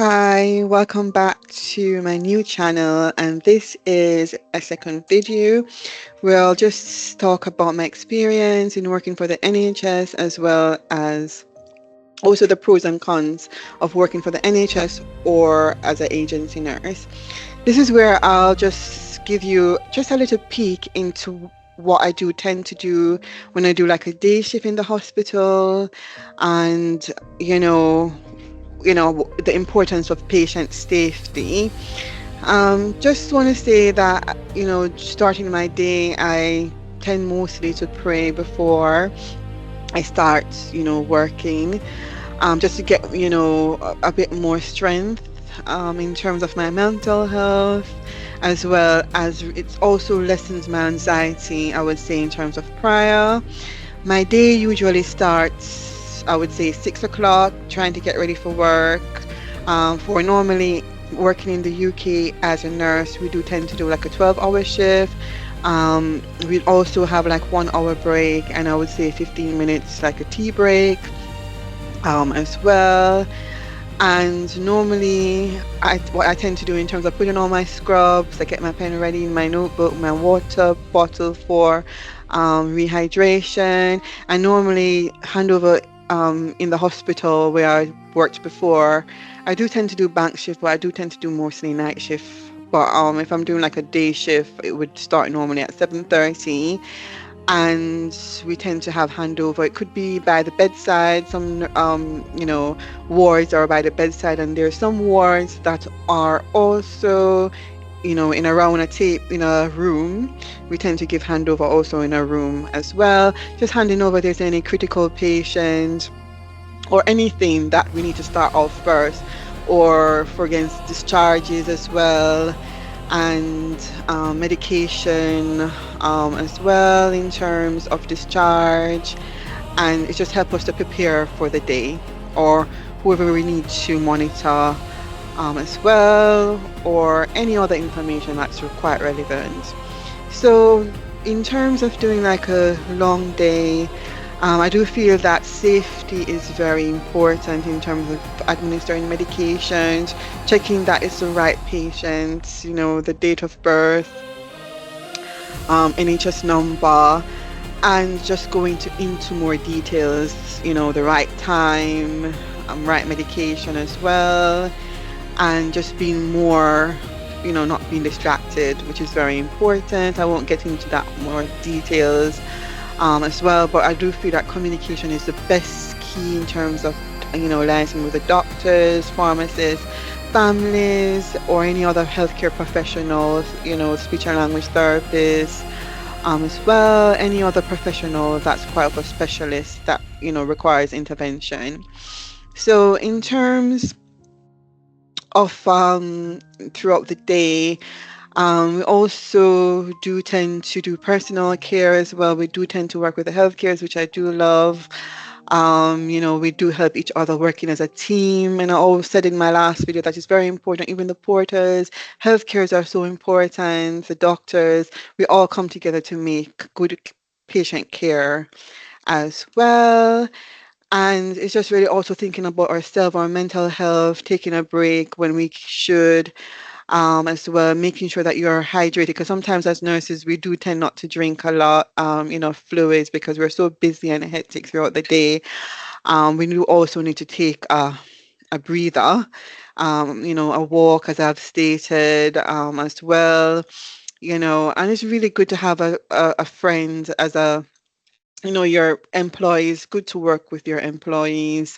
Hi, welcome back to my new channel, and this is a second video where I'll just talk about my experience in working for the NHS, as well as also the pros and cons of working for the NHS or as an agency nurse. This is where I'll just give you just a little peek into what I do tend to do when I do like a day shift in the hospital, and you know the importance of patient safety. Just want to say that starting my day, I tend mostly to pray before I start working, just to get a bit more strength in terms of my mental health, as well as it also lessens my anxiety, I would say, in terms of prayer. My day usually starts, I would say, 6 o'clock, trying to get ready for work. For normally working in the UK as a nurse, we do tend to do like a 12-hour shift. We also have like 1 hour break, and I would say 15 minutes like a tea break as well. And normally, what I tend to do in terms of putting on my scrubs, I get my pen ready, my notebook, my water bottle for rehydration. I normally hand over in the hospital where I worked before. I do tend to do bank shift, but I do tend to do mostly night shift. But if I'm doing like a day shift, it would start normally at 7:30, and we tend to have handover. It could be by the bedside. Some wards are by the bedside, and there are some wards that are also in around a tape in a room. We tend to give handover also in a room as well, just handing over if there's any critical patients or anything that we need to start off first, or for against discharges as well, and medication as well in terms of discharge. And it just helps us to prepare for the day, or whoever we need to monitor as well, or any other information that's quite relevant. So in terms of doing like a long day, I do feel that safety is very important in terms of administering medications, checking that it's the right patient, the date of birth, NHS number, and just going into more details, the right time, right medication as well, and just being more, not being distracted, which is very important. I won't get into that more details as well, but I do feel that communication is the best key in terms of liaising with the doctors, pharmacists, families, or any other healthcare professionals, speech and language therapists, as well, any other professional that's quite of a specialist that requires intervention. So in terms of throughout the day, we also do tend to do personal care as well. We do tend to work with the healthcares, which I do love. We do help each other working as a team. And I always said in my last video that it's very important. Even the porters, healthcares are so important. The doctors, we all come together to make good patient care as well. And it's just really also thinking about ourselves, our mental health, taking a break when we should, as well, making sure that you're hydrated, because sometimes as nurses we do tend not to drink a lot, fluids, because we're so busy and hectic throughout the day. We do also need to take a breather, a walk, as I've stated, as well, and it's really good to have a friend as your employees. Good to work with your employees,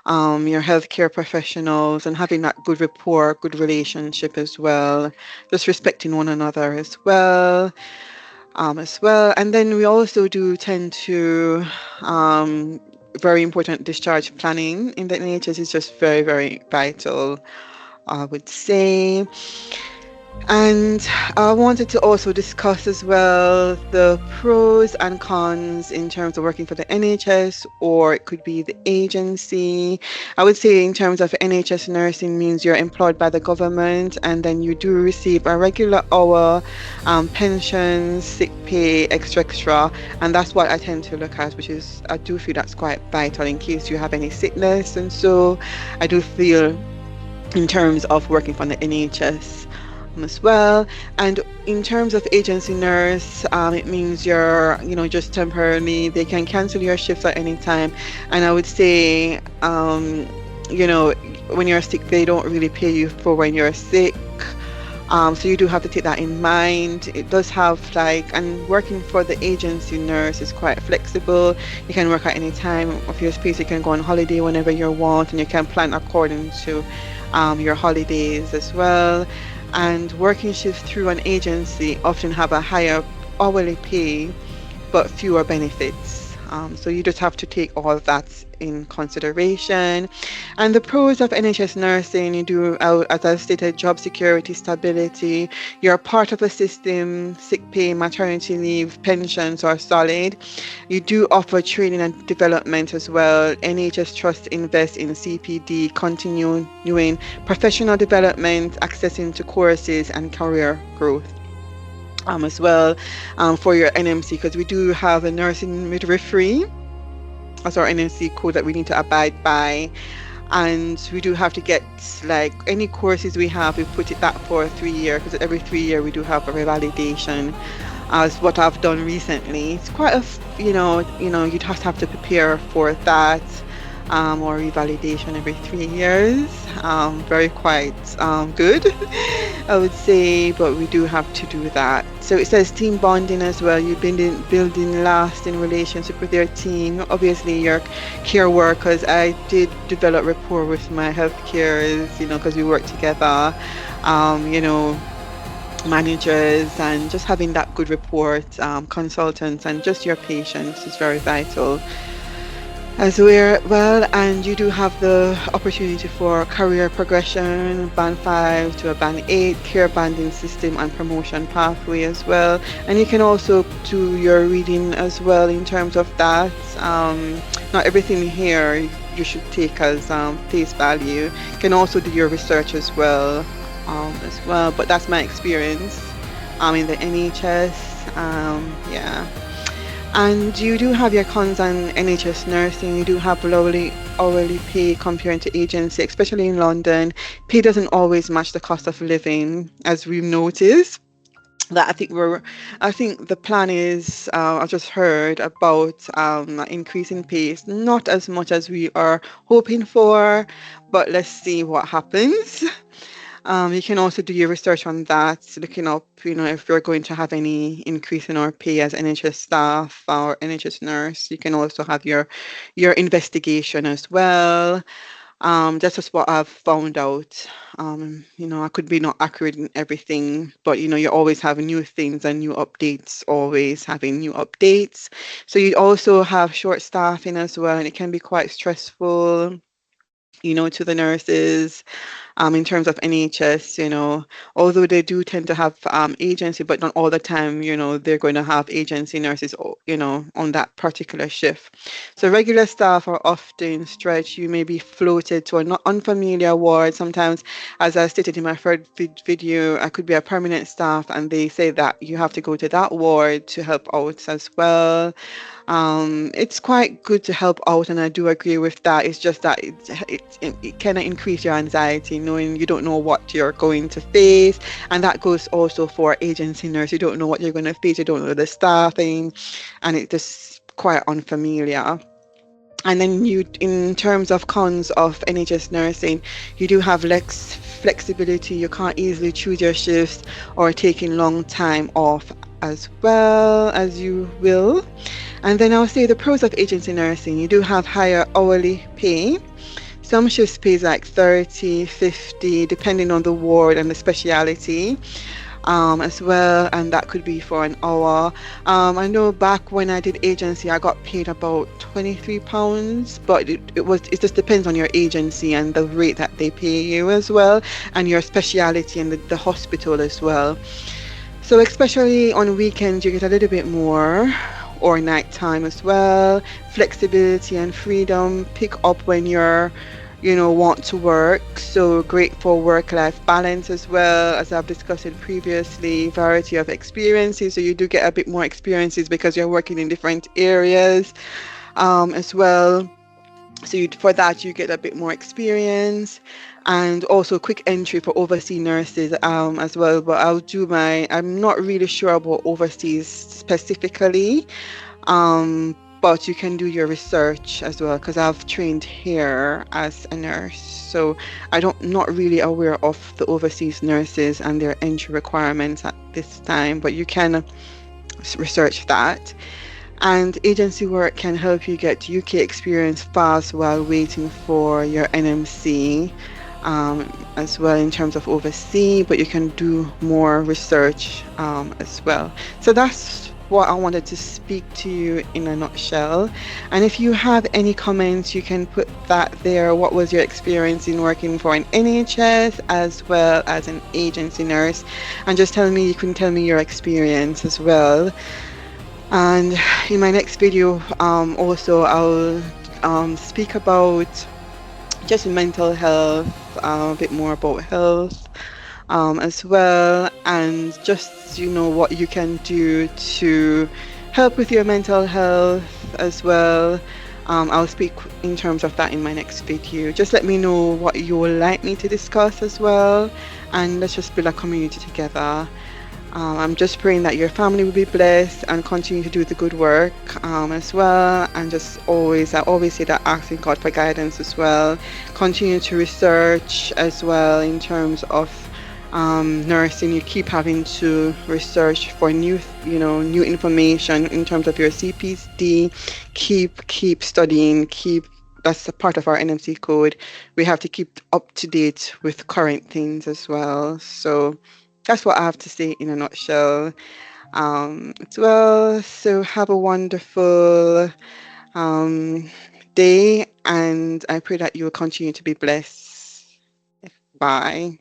your healthcare professionals, and having that good rapport, good relationship as well, just respecting one another as well. And then we also do tend to, very important, discharge planning in the NHS is just very, very vital, I would say. And I wanted to also discuss as well the pros and cons in terms of working for the NHS, or it could be the agency. I would say in terms of NHS nursing means you're employed by the government, and then you do receive a regular hour, pension, sick pay, extra, and that's what I tend to look at, which is, I do feel that's quite vital in case you have any sickness. And so I do feel in terms of working for the NHS as well. And in terms of agency nurse, it means you're, just temporarily, they can cancel your shifts at any time. And I would say, you know, when you're sick, they don't really pay you for when you're sick. So you do have to take that in mind. It does have and working for the agency nurse is quite flexible. You can work at any time of your space. You can go on holiday whenever you want, and you can plan according to your holidays as well. And working shifts through an agency often have a higher hourly pay, but fewer benefits. So you just have to take all of that in consideration. And the pros of NHS nursing, you do, as I stated, job security, stability. You're part of a system, sick pay, maternity leave, pensions are solid. You do offer training and development as well. NHS Trust invests in CPD, continuing professional development, accessing to courses and career growth. As well, for your NMC, because we do have a nursing midwifery as our NMC code that we need to abide by, and we do have to get any courses we have, we put it that for 3 years, because every 3 years we do have a revalidation, as what I've done recently. It's quite you just have to prepare for that, or revalidation every 3 years. Very quite good, I would say, but we do have to do that. So it says team bonding as well. You've been building lasting relationship with your team. Obviously, your care workers. I did develop rapport with my healthcare, because we work together. Managers, and just having that good rapport, consultants, and just your patients is very vital as well. And you do have the opportunity for career progression, band 5 to a band 8, care banding system and promotion pathway as well. And you can also do your reading as well in terms of that. Not everything here you should take as face value. You can also do your research as well, but that's my experience in the NHS. Yeah. And you do have your cons on NHS nursing. You do have low hourly pay compared to agency, especially in London. Pay doesn't always match the cost of living, as we've noticed. That I think the plan is, I just heard about increasing pay, not as much as we are hoping for, but let's see what happens. You can also do your research on that, looking up, if you're going to have any increase in our pay as NHS staff or NHS nurse. You can also have your investigation as well. That's just what I've found out. I could be not accurate in everything, but you always have new things and new updates, always having new updates. So you also have short staffing as well, and it can be quite stressful, to the nurses. In terms of NHS, although they do tend to have agency, but not all the time, they're going to have agency nurses, on that particular shift. So regular staff are often stretched. You may be floated to an unfamiliar ward. Sometimes, as I stated in my first video, I could be a permanent staff, and they say that you have to go to that ward to help out as well. It's quite good to help out, and I do agree with that. It's just that it kind of increase your anxiety, knowing you don't know what you're going to face, and that goes also for agency nurse. You don't know what you're going to face. You don't know the staffing, and it's just quite unfamiliar. And then in terms of cons of NHS nursing, you do have less flexibility. You can't easily choose your shifts or taking long time off as well as you will. And then I'll say the pros of agency nursing. You do have higher hourly pay. Some shifts pays like 30, 50, depending on the ward and the speciality, as well, and that could be for an hour. I know back when I did agency, I got paid about £23, but it just depends on your agency and the rate that they pay you as well, and your speciality and the hospital as well. So especially on weekends, you get a little bit more, or nighttime as well. Flexibility and freedom, pick up when you're want to work. So great for work-life balance as well, as I've discussed it previously. Variety of experiences, so you do get a bit more experiences because you're working in different areas as well. So for that, you get a bit more experience, and also quick entry for overseas nurses as well. But I'm not really sure about overseas specifically, but you can do your research as well because I've trained here as a nurse. So I don't not really aware of the overseas nurses and their entry requirements at this time, but you can research that. And agency work can help you get UK experience fast while waiting for your NMC as well in terms of overseas, but you can do more research as well. So that's what I wanted to speak to you in a nutshell. And if you have any comments, you can put that there. What was your experience in working for an NHS as well as an agency nurse? And just tell me, you can tell me your experience as well. And in my next video, also I'll speak about just mental health, a bit more about health as well, and just what you can do to help with your mental health as well. I'll speak in terms of that in my next video. Just let me know what you would like me to discuss as well, and let's just build a community together. I'm just praying that your family will be blessed and continue to do the good work as well. And I always say that asking God for guidance as well. Continue to research as well in terms of nursing. You keep having to research for new information in terms of your CPD. Keep studying. That's a part of our NMC code. We have to keep up to date with current things as well. So that's what I have to say in a nutshell. As well, so have a wonderful day, and I pray that you will continue to be blessed. Bye.